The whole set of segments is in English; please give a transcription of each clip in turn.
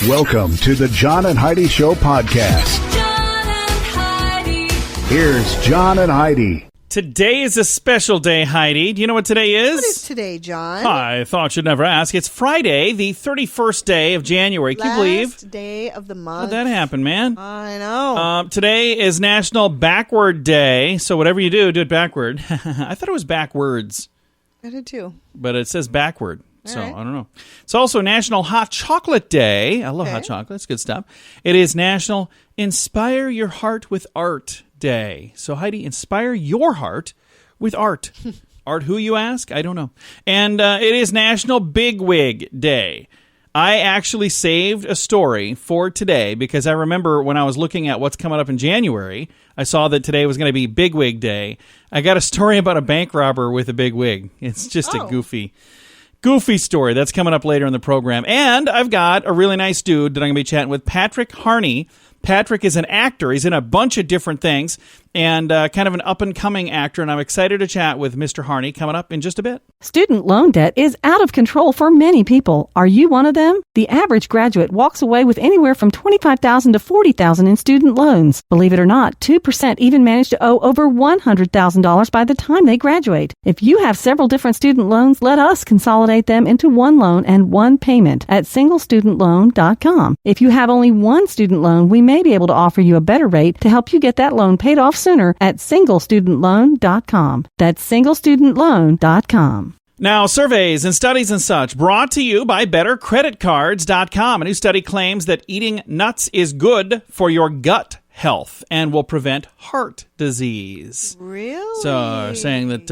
Welcome to the John and Heidi Show podcast. John and Heidi. Here's John and Heidi. Today is a special day, Heidi. Do you know what today is? What is today, John? I thought you'd never ask. It's Friday, the 31st day of January. Can you believe? Last day of the month. How'd that happen, man? I know. Today is National Backward Day, so whatever you do, do it backward. I thought it was backwards, I did too. but it says backward. So, right. I don't know. It's also National Hot Chocolate Day. I love hot chocolate. It's good stuff. It is National Inspire Your Heart with Art Day. So, Heidi, inspire your heart with art. Art who, you ask? I don't know. And it is National Bigwig Day. I actually saved a story for today because I remember when I was looking at what's coming up in January, I saw that today was going to be Bigwig Day. I got a story about a bank robber with a big wig. It's just a goofy story. That's coming up later in the program. And I've got a really nice dude that I'm going to be chatting with, Patrick Harney. Patrick is an actor. He's in a bunch of different things and kind of an up-and-coming actor, and I'm excited to chat with Mr. Harney coming up in just a bit. Student loan debt is out of control for many people. Are you one of them? The average graduate walks away with anywhere from $25,000 to $40,000 in student loans. Believe it or not, 2% even manage to owe over $100,000 by the time they graduate. If you have several different student loans, let us consolidate them into one loan and one payment at singlestudentloan.com. If you have only one student loan, we may be able to offer you a better rate to help you get that loan paid off sooner at singlestudentloan.com. That's singlestudentloan.com. Now, surveys and studies and such brought to you by BetterCreditCards.com. A new study claims that eating nuts is good for your gut health and will prevent heart disease. Really? So, saying that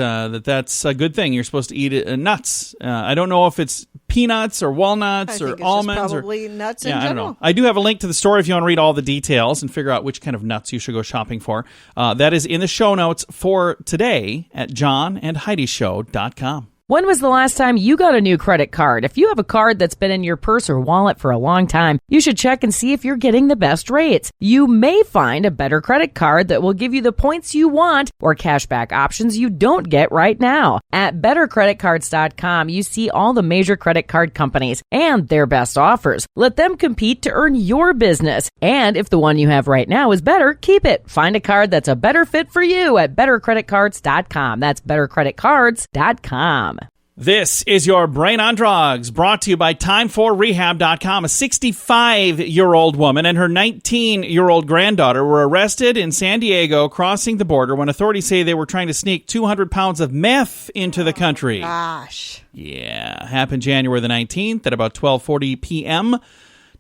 that's a good thing. You're supposed to eat nuts. I don't know if it's peanuts or walnuts or almonds. Just probably nuts in I don't general. know. I do have a link to the story if you want to read all the details and figure out which kind of nuts you should go shopping for. That is in the show notes for today at johnandheidishow.com. When was the last time you got a new credit card? If you have a card that's been in your purse or wallet for a long time, you should check and see if you're getting the best rates. You may find a better credit card that will give you the points you want or cashback options you don't get right now. At BetterCreditCards.com, you see all the major credit card companies and their best offers. Let them compete to earn your business. And if the one you have right now is better, keep it. Find a card that's a better fit for you at BetterCreditCards.com. That's BetterCreditCards.com. This is your Brain on Drugs, brought to you by Time4Rehab.com. A 65-year-old woman and her 19-year-old granddaughter were arrested in San Diego crossing the border when authorities say they were trying to sneak 200 pounds of meth into the country. Gosh. Yeah, happened January the 19th at about 12:40 p.m.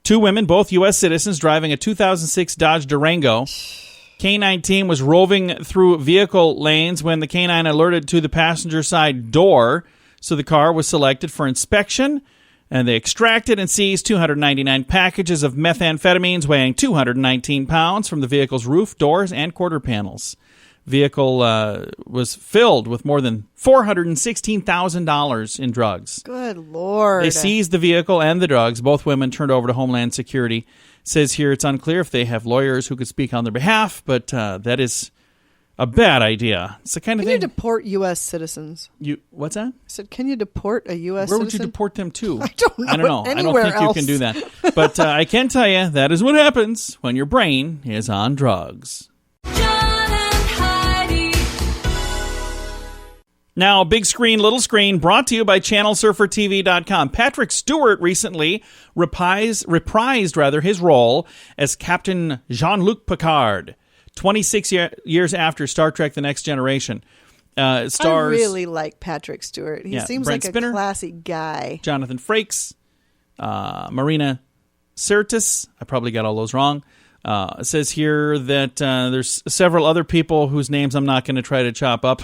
Two women, both U.S. citizens, driving a 2006 Dodge Durango. K-9 team was roving through vehicle lanes when the K-9 alerted to the passenger side door. So the car was selected for inspection, and they extracted and seized 299 packages of methamphetamines weighing 219 pounds from the vehicle's roof, doors, and quarter panels. Vehicle was filled with more than $416,000 in drugs. Good Lord. They seized the vehicle and the drugs. Both women turned over to Homeland Security. It says here it's unclear if they have lawyers who could speak on their behalf, but that is a bad idea. It's the kind of thing. Can you deport U.S. citizens? What's that? I said, can you deport a U.S. Where citizen? would you deport them to? I don't know. I don't know. I don't think else. you can do that. But I can tell you that is what happens when your brain is on drugs. John and Heidi. Now, big screen, little screen, brought to you by ChannelSurferTV.com. Patrick Stewart recently reprised his role as Captain Jean-Luc Picard, 26 years after Star Trek The Next Generation. Stars, I really like Patrick Stewart. He seems Brent like Spinner, a classy guy. Jonathan Frakes, Marina Sirtis. I probably got all those wrong. It says here that there's several other people whose names I'm not going to try to chop up.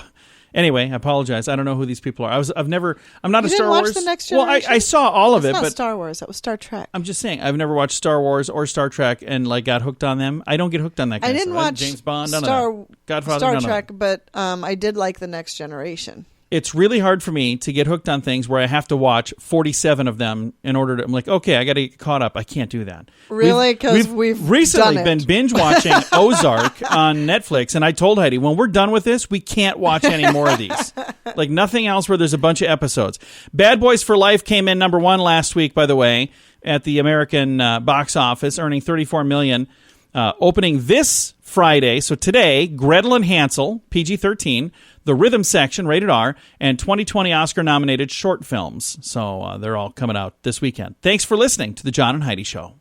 Anyway, I apologize. I don't know who these people are. I'm not a Star Wars. You didn't watch The Next Generation? Well, I saw all of it, That's but not Star Wars. That was Star Trek. I'm just saying, I've never watched Star Wars or Star Trek and got hooked on them. I don't get hooked on that kind I of didn't stuff. watch James Bond, Star Godfather, Trek, but I did like The Next Generation. it's really hard for me to get hooked on things where I have to watch 47 of them in order to. I'm like, okay, I got to get caught up. I can't do that. Really? Because we've recently done been it. binge watching Ozark on Netflix, and I told Heidi, when we're done with this, we can't watch any more of these. Like nothing else where there's a bunch of episodes. Bad Boys for Life came in number 1 last week, by the way, at the American box office, earning $34 million. Opening this Friday, so today, Gretel and Hansel, PG-13, The Rhythm Section, rated R, and 2020 Oscar-nominated short films. So they're all coming out this weekend. Thanks for listening to The John and Heidi Show.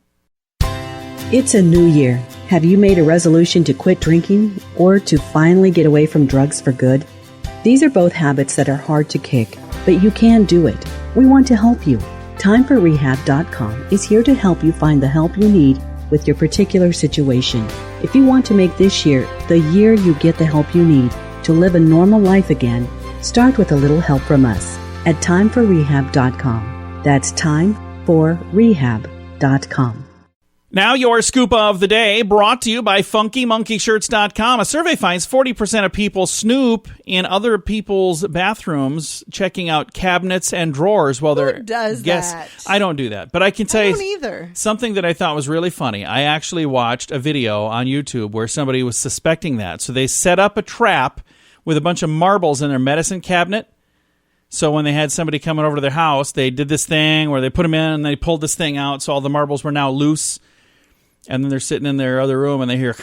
It's a new year. Have you made a resolution to quit drinking or to finally get away from drugs for good? These are both habits that are hard to kick, but you can do it. We want to help you. TimeForRehab.com is here to help you find the help you need with your particular situation. If you want to make this year the year you get the help you need to live a normal life again, start with a little help from us at TimeForRehab.com. That's TimeForRehab.com. Now your scoop of the day, brought to you by FunkyMonkeyShirts.com. A survey finds 40% of people snoop in other people's bathrooms, checking out cabinets and drawers while they're does guests. that? I don't do that, but I can tell I you don't either. something that I thought was really funny. I actually watched a video on YouTube where somebody was suspecting that. So they set up a trap with a bunch of marbles in their medicine cabinet. So when they had somebody coming over to their house, they did this thing where they put them in and they pulled this thing out, so all the marbles were now loose. And then they're sitting in their other room and they hear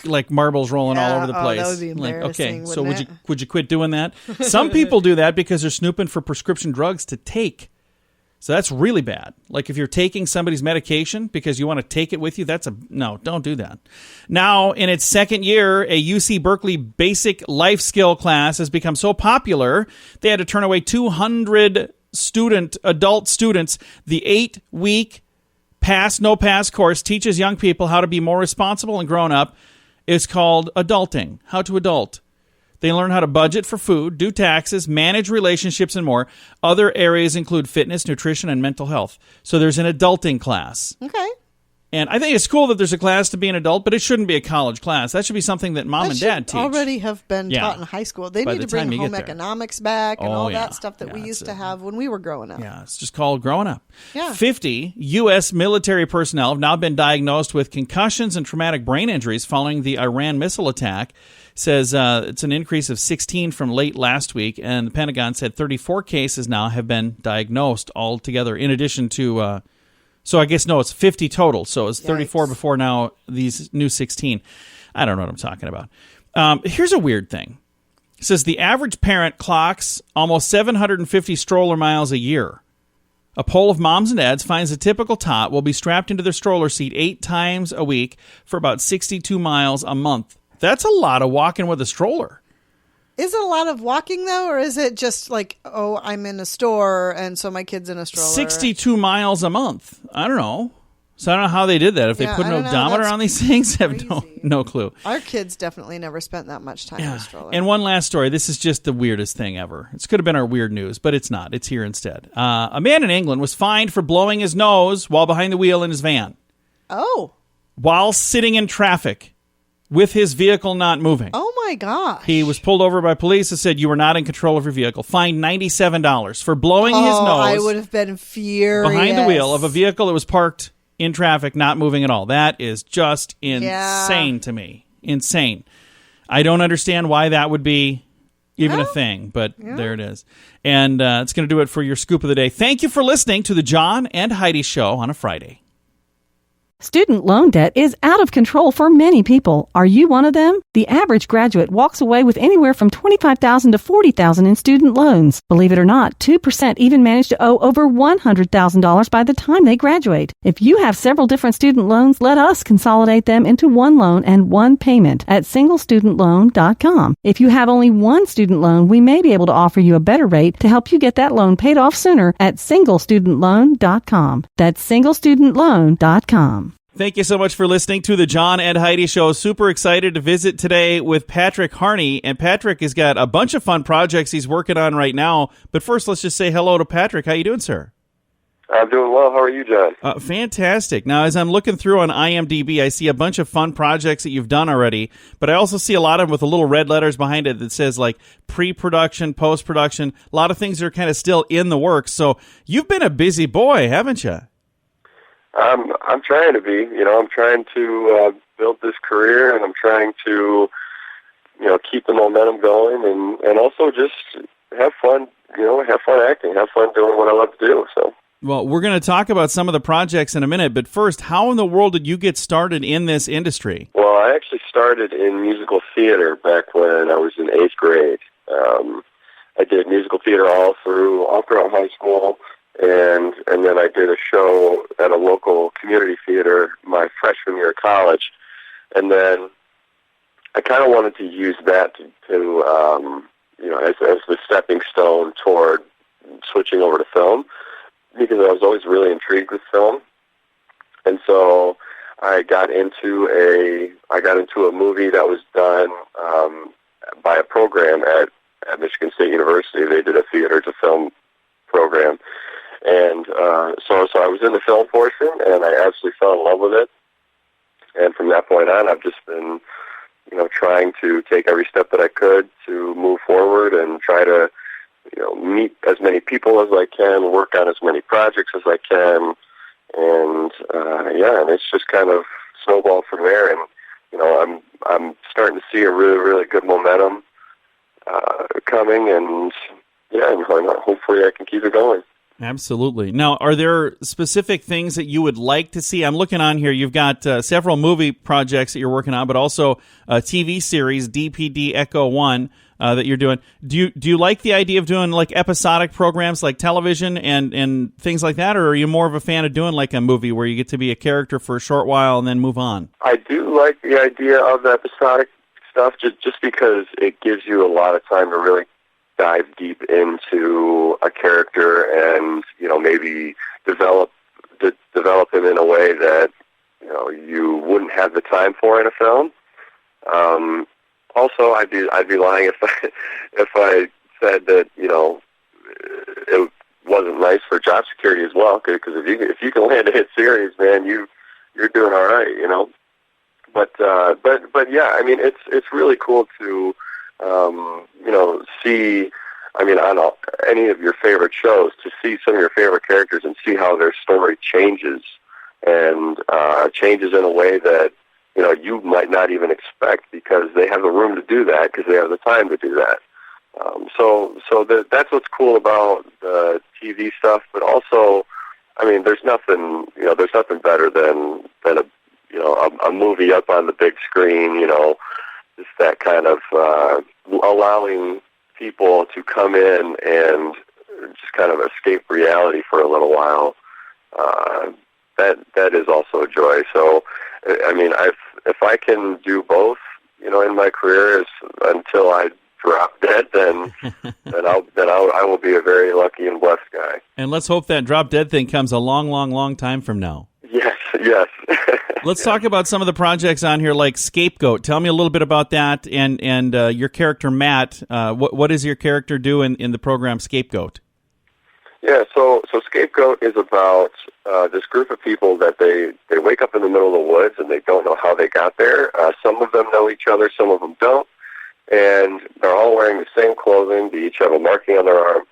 like marbles rolling all over the place. That would be embarrassing, okay, so wouldn't it? would you quit doing that? Some people do that because they're snooping for prescription drugs to take. So that's really bad. Like if you're taking somebody's medication because you want to take it with you, no, don't do that. Now, in its second year, a UC Berkeley basic life skill class has become so popular, they had to turn away 200 adult students. The 8-week Pass No Pass course teaches young people how to be more responsible and grown up. It's called Adulting, How to Adult. They learn how to budget for food, do taxes, manage relationships, and more. Other areas include fitness, nutrition, and mental health. So there's an adulting class. Okay. And I think it's cool that there's a class to be an adult, but it shouldn't be a college class. That should be something that mom and dad teach. Already have been Yeah. taught in high school. They By need the to bring time you home get there. economics back and Oh, all yeah. that stuff that we Yeah, used it's to have when we were growing up. Yeah, it's just called growing up. Yeah. 50 U.S. military personnel have now been diagnosed with concussions and traumatic brain injuries following the Iran missile attack. Says it's an increase of 16 from late last week, and the Pentagon said 34 cases now have been diagnosed altogether, in addition to... So I guess, no, it's 50 total. So it's 34 Yikes. before now, these new 16. I don't know what I'm talking about. Here's a weird thing. It says the average parent clocks almost 750 stroller miles a year. A poll of moms and dads finds a typical tot will be strapped into their stroller seat 8 times a week for about 62 miles a month. That's a lot of walking with a stroller. Is it a lot of walking, though, or is it just like, oh, I'm in a store, and so my kid's in a stroller? 62 miles a month. I don't know. So I don't know how they did that. If they put an I don't know. odometer That's on these things, I have crazy. no clue. Our kids definitely never spent that much time in a stroller. And one last story. This is just the weirdest thing ever. It could have been our weird news, but it's not. It's here instead. A man in England was fined for blowing his nose while behind the wheel in his van, Oh. while sitting in traffic with his vehicle not moving. Oh, my gosh. He was pulled over by police and said you were not in control of your vehicle. Fined $97 for blowing his nose I would have been furious. behind the wheel of a vehicle that was parked in traffic, not moving at all. That is just insane to me. Insane. I don't understand why that would be even a thing, but there it is. And it's going to do it for your scoop of the day. Thank you for listening to the John and Heidi Show on a Friday. Student loan debt is out of control for many people. Are you one of them? The average graduate walks away with anywhere from $25,000 to $40,000 in student loans. Believe it or not, 2% even manage to owe over $100,000 by the time they graduate. If you have several different student loans, let us consolidate them into one loan and one payment at singlestudentloan.com. If you have only one student loan, we may be able to offer you a better rate to help you get that loan paid off sooner at singlestudentloan.com. That's singlestudentloan.com. Thank you so much for listening to the John and Heidi Show. Super excited to visit today with Patrick Harney. And Patrick has got a bunch of fun projects he's working on right now. But first, let's just say hello to Patrick. How you doing, sir? I'm doing well. How are you, John? Fantastic. Now, as I'm looking through on IMDb, I see a bunch of fun projects that you've done already, but I also see a lot of them with the little red letters behind it that says, like, pre-production, post-production, a lot of things that are kind of still in the works. So you've been a busy boy, haven't you? I'm trying to be. I'm trying to build this career, and I'm trying to, keep the momentum going, and also just have fun, have fun acting, have fun doing what I love to do, so. Well, we're going to talk about some of the projects in a minute, but first, how in the world did you get started in this industry? Well, I actually started in musical theater back when I was in 8th grade. I did musical theater all throughout high school, and then I did a show at a local community theater my freshman year of college, and then I kind of wanted to use that to as the stepping stone toward switching over to film, because I was always really intrigued with film, and so I got into a movie that was done by a program at Michigan State University. They did a theater to film program, and so I was in the film portion, and I absolutely fell in love with it. And from that point on, I've just been, trying to take every step that I could to move forward and try to, meet as many people as I can, work on as many projects as I can, and and it's just kind of snowballed from there. And I'm starting to see a really, really good momentum coming, and hopefully I can keep it going. Absolutely. Now, are there specific things that you would like to see? I'm looking on here. You've got several movie projects that you're working on, but also a TV series, DPD Echo 1, that you're doing. Do you like the idea of doing like episodic programs like television and things like that, or are you more of a fan of doing like a movie where you get to be a character for a short while and then move on? I do like the idea of the episodic stuff just because it gives you a lot of time to really dive deep into a character and, maybe develop him in a way that, you wouldn't have the time for in a film. Also, I'd be lying if I said that, it wasn't nice for job security as well, because if you can land a hit series, man, you're doing all right, But yeah, I mean, it's really cool to, see, on any of your favorite shows, to see some of your favorite characters and see how their story changes, and changes in a way that, you might not even expect, because they have the room to do that, because they have the time to do that. That's what's cool about the TV stuff, but also, there's nothing better than a movie up on the big screen, just that kind of allowing people to come in and just kind of escape reality for a little while. That is also a joy. So, if I can do both, in my career until I drop dead, then I will be a very lucky and blessed guy. And let's hope that drop dead thing comes a long, long, long time from now. Yes. Let's talk about some of the projects on here, like Scapegoat. Tell me a little bit about that, and your character Matt. What does your character do in the program Scapegoat? Yeah, so Scapegoat is about this group of people that they wake up in the middle of the woods and they don't know how they got there. Some of them know each other, some of them don't, and they're all wearing the same clothing. They each have a marking on their arm,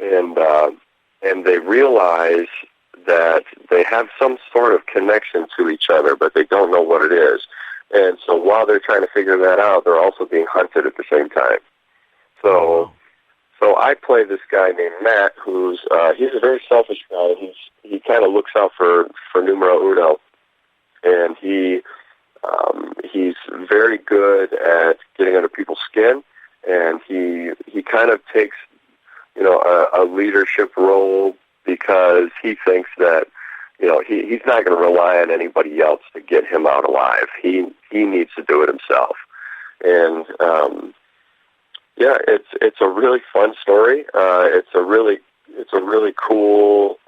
and they realize that they have some sort of connection to each other, but they don't know what it is. And so while they're trying to figure that out, they're also being hunted at the same time. So I play this guy named Matt, who's he's a very selfish guy. He kind of looks out for numero uno, and he's very good at getting under people's skin, and he kind of takes a leadership role, because he thinks that he's not going to rely on anybody else to get him out alive. He needs to do it himself, and it's a really fun story. It's a really cool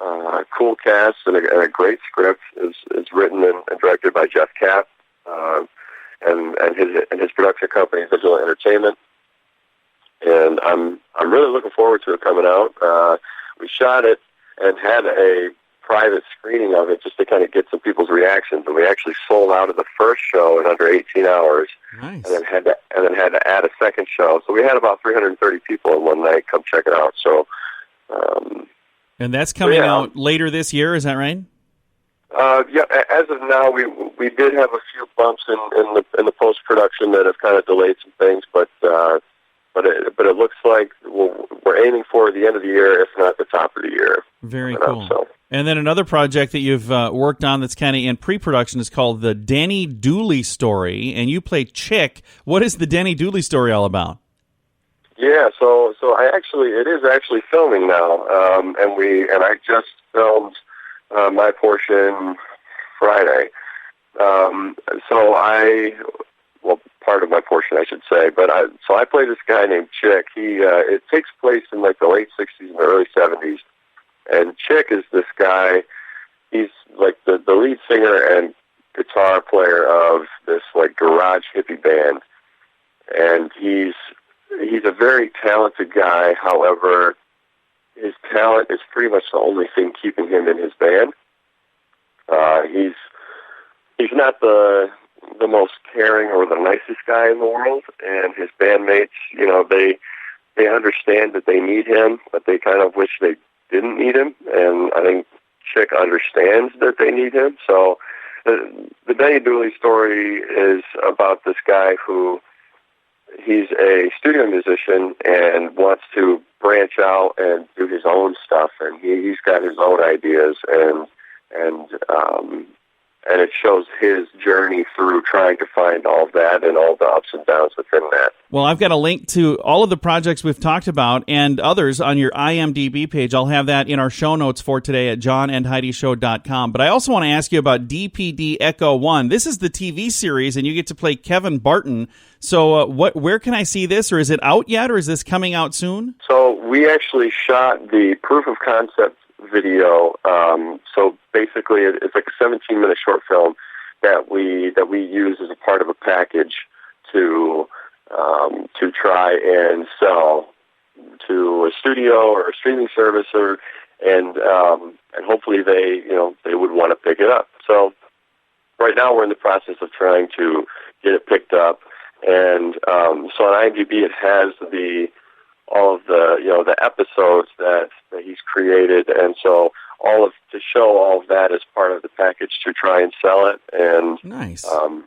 cast, and a great script is written and directed by Jeff Kapp, and his production company, Vigilant Entertainment. And I'm really looking forward to it coming out. We shot it and had a private screening of it just to kind of get some people's reactions. And we actually sold out of the first show in under 18 hours. Nice. And then had to add a second show. So we had about 330 people in one night come check it out. So, and that's coming out later this year, is that right? Yeah. As of now, we did have a few bumps in the post production that have kind of delayed some things, but it looks like we're aiming for the end of the year, if not the top of the year. Very cool. And then another project that you've worked on that's kind of in pre-production is called the Denny Dooley Story, and you play Chick. What is the Denny Dooley Story all about? Yeah, so it is actually filming now, and I just filmed my portion Friday. Part of my portion, I should say. But I play this guy named Chick. It takes place in like the late 60s and early 70s. And Chick is this guy. He's like the lead singer and guitar player of this like garage hippie band. And he's a very talented guy. However, his talent is pretty much the only thing keeping him in his band. He's not the most caring or the nicest guy in the world, and his bandmates, they understand that they need him, but they kind of wish they didn't need him, and I think Chick understands that they need him. So the Denny Dooley Story is about this guy who he's a studio musician and wants to branch out and do his own stuff, and he's got his own ideas, and it shows his journey through trying to find all of that and all the ups and downs within that. Well, I've got a link to all of the projects we've talked about and others on your IMDb page. I'll have that in our show notes for today at johnandheidishow.com. But I also want to ask you about DPD Echo 1. This is the TV series, and you get to play Kevin Barton. So where can I see this, or is it out yet, or is this coming out soon? So we actually shot the proof of concept video. So basically, it's like a 17-minute short film that we use as a part of a package to try and sell to a studio or a streaming service, and hopefully they would want to pick it up. So right now we're in the process of trying to get it picked up, and so on IMDb it has all of the episodes that he's created, and so to show all of that as part of the package to try and sell it, and nice, and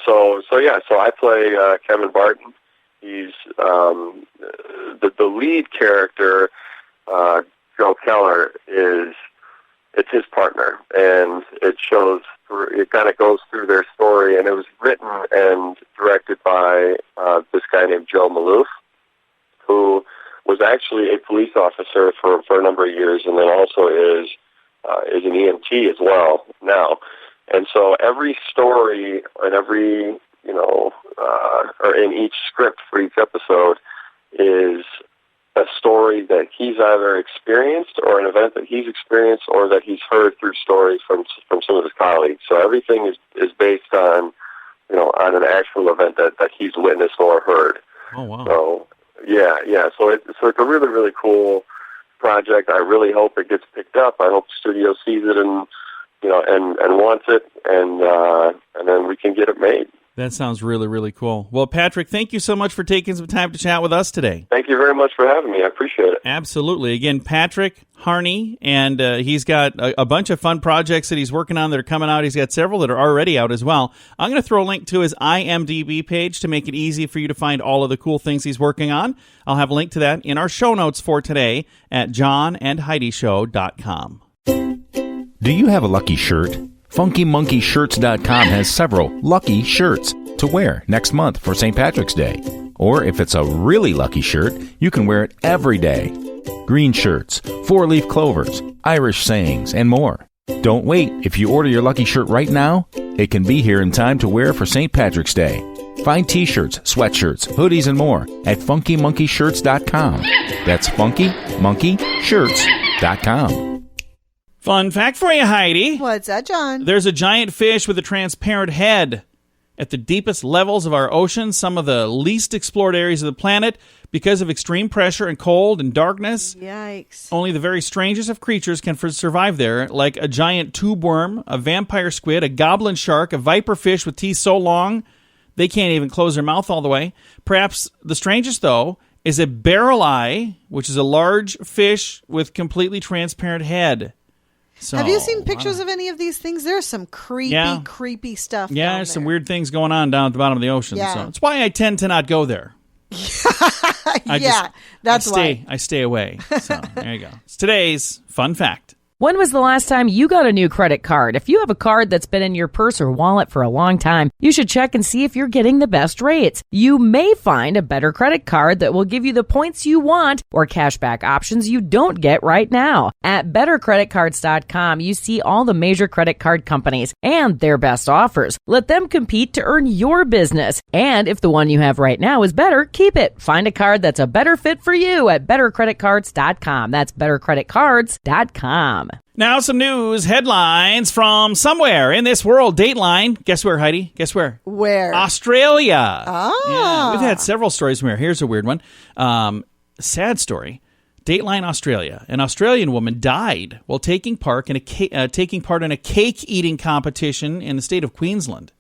so I play Kevin Barton. He's the lead character, Joe Keller, it's his partner, and it kind of goes through their story, and it was written and directed by this guy named Joe Maloof, who was actually a police officer for a number of years, and then also is an EMT as well now. And so every story and every, or in each script for each episode is a story that he's either experienced or an event that he's experienced or that he's heard through stories from some of his colleagues. So everything is based on, on an actual event that he's witnessed or heard. Oh, wow. So, yeah. So it's a really, really cool project. I really hope it gets picked up. I hope the studio sees it and wants it, and then we can get it made. That sounds really, really cool. Well, Patrick, thank you so much for taking some time to chat with us today. Thank you very much for having me. I appreciate it. Absolutely. Again, Patrick Harney, and he's got a bunch of fun projects that he's working on that are coming out. He's got several that are already out as well. I'm going to throw a link to his IMDb page to make it easy for you to find all of the cool things he's working on. I'll have a link to that in our show notes for today at johnandheidishow.com. Do you have a lucky shirt? FunkyMonkeyShirts.com has several lucky shirts to wear next month for St. Patrick's Day. Or if it's a really lucky shirt, you can wear it every day. Green shirts, 4-leaf clovers, Irish sayings, and more. Don't wait. If you order your lucky shirt right now, it can be here in time to wear for St. Patrick's Day. Find t-shirts, sweatshirts, hoodies, and more at FunkyMonkeyShirts.com. That's FunkyMonkeyShirts.com. Fun fact for you, Heidi. What's that, John? There's a giant fish with a transparent head. at the deepest levels of our oceans, some of the least explored areas of the planet, because of extreme pressure and cold and darkness. Yikes. Only the very strangest of creatures can survive there, like a giant tube worm, a vampire squid, a goblin shark, a viper fish with teeth so long they can't even close their mouth all the way. Perhaps the strangest, though, is a barrel eye, which is a large fish with completely transparent head. So, have you seen pictures of any of these things? There's some creepy stuff. Yeah, there's some weird things going on down at the bottom of the ocean. Yeah. So it's why I tend to not go there. That's why. I stay away. So there you go. It's today's fun fact. When was the last time you got a new credit card? If you have a card that's been in your purse or wallet for a long time, you should check and see if you're getting the best rates. You may find a better credit card that will give you the points you want or cashback options you don't get right now. At bettercreditcards.com, you see all the major credit card companies and their best offers. Let them compete to earn your business. And if the one you have right now is better, keep it. Find a card that's a better fit for you at bettercreditcards.com. That's bettercreditcards.com. Now some news headlines from somewhere in this world. Dateline. Guess where, Heidi? Guess where? Where? Australia. Ah. Yeah, we've had several stories from here. Here's a weird one. Sad story. Dateline, Australia. An Australian woman died while taking part in a cake eating competition in the state of Queensland.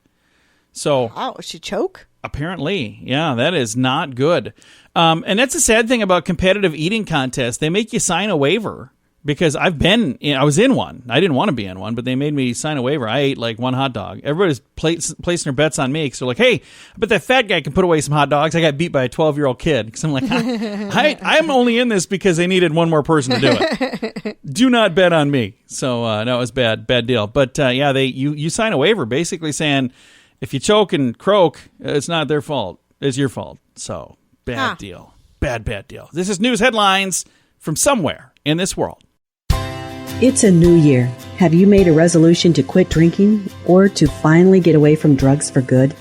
So, wow, she choke? Apparently, yeah, that is not good. And that's a sad thing about competitive eating contests. They make you sign a waiver. Because I was in one. I didn't want to be in one, but they made me sign a waiver. I ate like one hot dog. Everybody's placing their bets on me because they're like, hey, I bet that fat guy can put away some hot dogs. I got beat by a 12-year-old kid. Because I'm like, I'm only in this because they needed one more person to do it. Do not bet on me. So, no, it was bad deal. But, yeah, you sign a waiver basically saying if you choke and croak, it's not their fault. It's your fault. So, bad deal. Bad deal. This is news headlines from somewhere in this world. It's a new year. Have you made a resolution to quit drinking or to finally get away from drugs for good?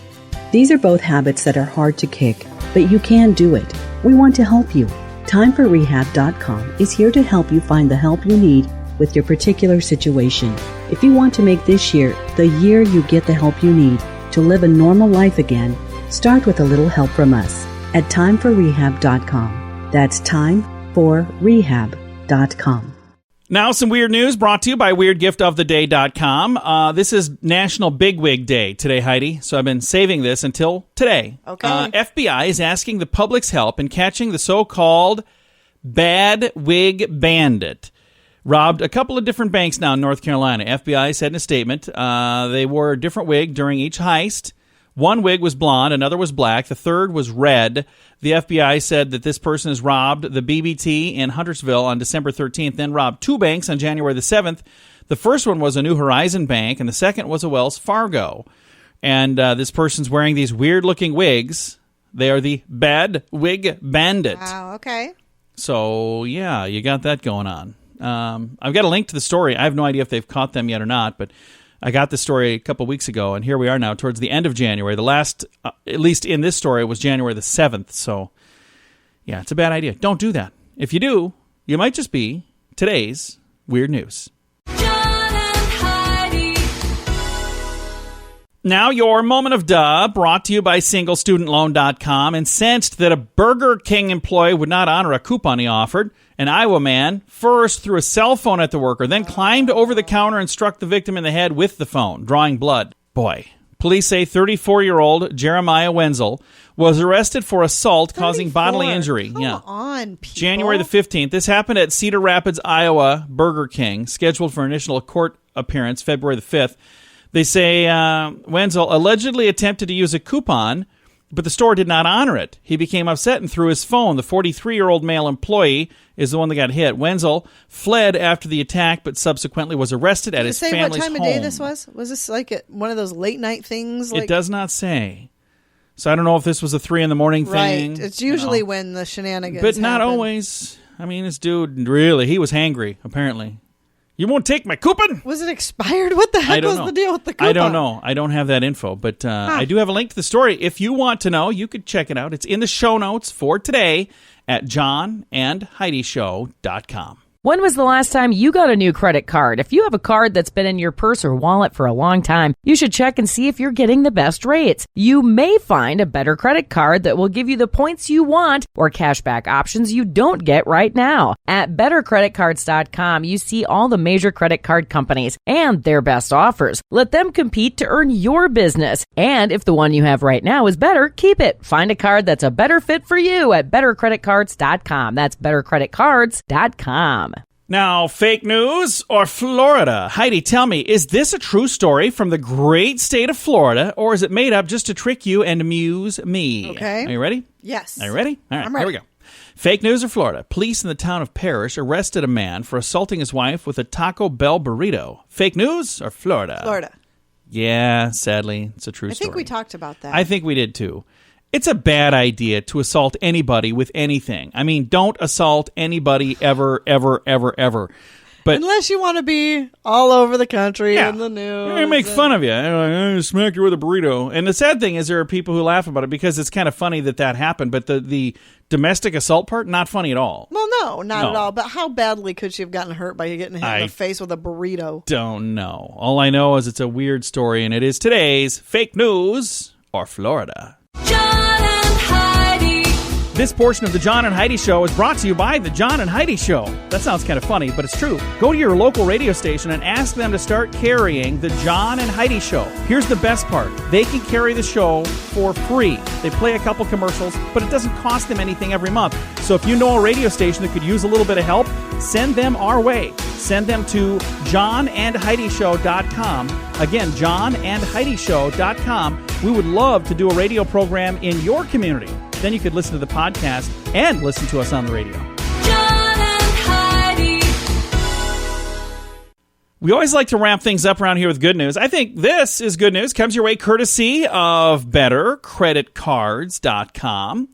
These are both habits that are hard to kick, but you can do it. We want to help you. TimeForRehab.com is here to help you find the help you need with your particular situation. If you want to make this year the year you get the help you need to live a normal life again, start with a little help from us at TimeForRehab.com. That's TimeForRehab.com. Now, some weird news brought to you by WeirdGiftOfTheDay.com. This is National Bigwig Day today, Heidi, so I've been saving this until today. Okay. FBI is asking the public's help in catching the so-called Bad Wig Bandit. Robbed a couple of different banks now in North Carolina. FBI said in a statement they wore a different wig during each heist. One wig was blonde, another was black, the third was red. The FBI said that this person has robbed the BBT in Huntersville on December 13th, then robbed two banks on January the 7th. The first one was a New Horizon bank, and the second was a Wells Fargo. And this person's wearing these weird-looking wigs. They are the Bad Wig Bandit. Wow, okay. So, yeah, you got that going on. I've got a link to the story. I have no idea if they've caught them yet or not, but I got this story a couple weeks ago, and here we are now towards the end of January. The last, at least in this story, was January the 7th. So, yeah, it's a bad idea. Don't do that. If you do, you might just be today's weird news. John and Heidi. Now, your moment of duh, brought to you by SingleStudentLoan.com. Incensed that a Burger King employee would not honor a coupon he offered, an Iowa man first threw a cell phone at the worker, then climbed over the counter and struck the victim in the head with the phone, drawing blood. Boy. Police say 34-year-old Jeremiah Wenzel was arrested for assault causing bodily injury. Come on, people. January the 15th. This happened at Cedar Rapids, Iowa, Burger King, scheduled for initial court appearance February the 5th. They say Wenzel allegedly attempted to use a coupon, but the store did not honor it. He became upset and threw his phone. The 43-year-old male employee is the one that got hit. Wenzel fled after the attack, but subsequently was arrested at his family's home. Did it say what time of day this was? Was this like one of those late-night things? It does not say. So I don't know if this was a 3 a.m. thing. Right. It's usually when the shenanigans But not happen. always. I mean, this dude, really, he was hangry, apparently. You won't take my coupon? Was it expired? What the heck was the deal with the coupon? I don't know. I don't have that info, but I do have a link to the story. If you want to know, you could check it out. It's in the show notes for today at johnandheidishow.com. When was the last time you got a new credit card? If you have a card that's been in your purse or wallet for a long time, you should check and see if you're getting the best rates. You may find a better credit card that will give you the points you want or cashback options you don't get right now. At bettercreditcards.com, you see all the major credit card companies and their best offers. Let them compete to earn your business. And if the one you have right now is better, keep it. Find a card that's a better fit for you at bettercreditcards.com. That's bettercreditcards.com. Now, fake news or Florida? Heidi, tell me, is this a true story from the great state of Florida, or is it made up just to trick you and amuse me? Okay. Are you ready? Yes. Are you ready? All right, I'm ready. here we go. Fake news or Florida? Police in the town of Parrish arrested a man for assaulting his wife with a Taco Bell burrito. Fake news or Florida? Florida. Yeah, sadly, it's a true I story. think we talked about that. I think we did too. It's a bad idea to assault anybody with anything. I mean, don't assault anybody ever, ever, ever, ever. But unless you want to be all over the country in the news. They make fun of you. They're like, I smacked you with a burrito. And the sad thing is there are people who laugh about it because it's kind of funny that happened. But the domestic assault part, not funny at all. Well, no, not at all. But how badly could she have gotten hurt by getting hit in the face with a burrito? Don't know. All I know is it's a weird story, and it is today's fake news or Florida. John and Heidi. This portion of the John and Heidi Show is brought to you by the John and Heidi Show. That sounds kind of funny, but it's true. Go to your local radio station and ask them to start carrying the John and Heidi Show. Here's the best part. They can carry the show for free. They play a couple commercials, but it doesn't cost them anything every month. So if you know a radio station that could use a little bit of help, send them our way. Send them to johnandheidishow.com. Again, johnandheidishow.com. We would love to do a radio program in your community. Then you could listen to the podcast and listen to us on the radio. John and Heidi. We always like to wrap things up around here with good news. I think this is good news. Comes your way courtesy of bettercreditcards.com.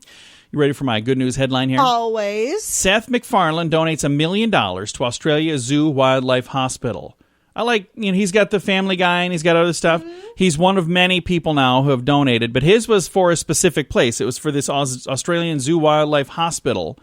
You ready for my good news headline here? Always. Seth MacFarlane donates $1 million to Australia Zoo Wildlife Hospital. I like, he's got the Family Guy and he's got other stuff. Mm-hmm. He's one of many people now who have donated, but his was for a specific place. It was for this Australian Zoo Wildlife Hospital.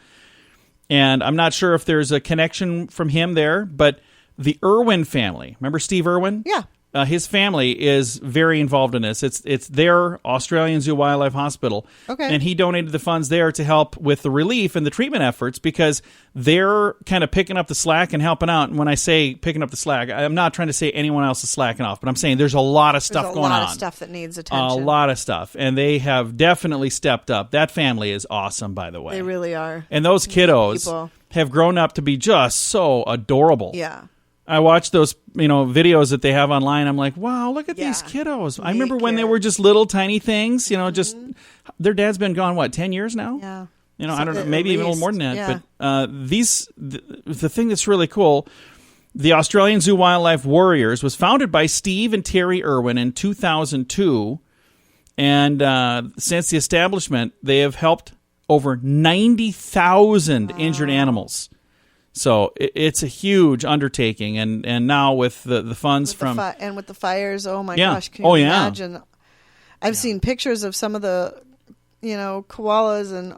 And I'm not sure if there's a connection from him there, but the Irwin family, remember Steve Irwin? Yeah. His family is very involved in this. It's their Australian Zoo Wildlife Hospital. Okay. And he donated the funds there to help with the relief and the treatment efforts because they're kind of picking up the slack and helping out. And when I say picking up the slack, I'm not trying to say anyone else is slacking off, but I'm saying there's a lot of stuff going on. There's a lot of stuff that needs attention. A lot of stuff. And they have definitely stepped up. That family is awesome, by the way. They really are. And those kiddos have grown up to be just so adorable. Yeah. I watch those, videos that they have online. I'm like, wow, look at these kiddos. I remember when they were just little tiny things, just their dad's been gone, 10 years now? Yeah. I don't know, maybe even a little more than that. Yeah. But the thing that's really cool, the Australian Zoo Wildlife Warriors was founded by Steve and Terry Irwin in 2002. And since the establishment, they have helped over 90,000 injured animals. So it's a huge undertaking, and now with the funds with with the fires, oh my gosh, can you imagine? I've seen pictures of some of the, koalas and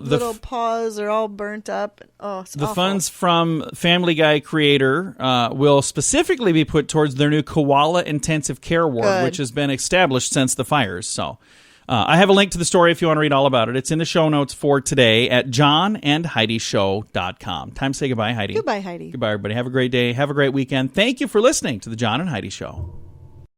little paws are all burnt up. Oh, it's the awful. funds from Family Guy creator will specifically be put towards their new Koala Intensive Care Ward, which has been established since the fires. So. I have a link to the story if you want to read all about it. It's in the show notes for today at johnandheidishow.com. Time to say goodbye, Heidi. Goodbye, Heidi. Goodbye, everybody. Have a great day. Have a great weekend. Thank you for listening to the John and Heidi Show.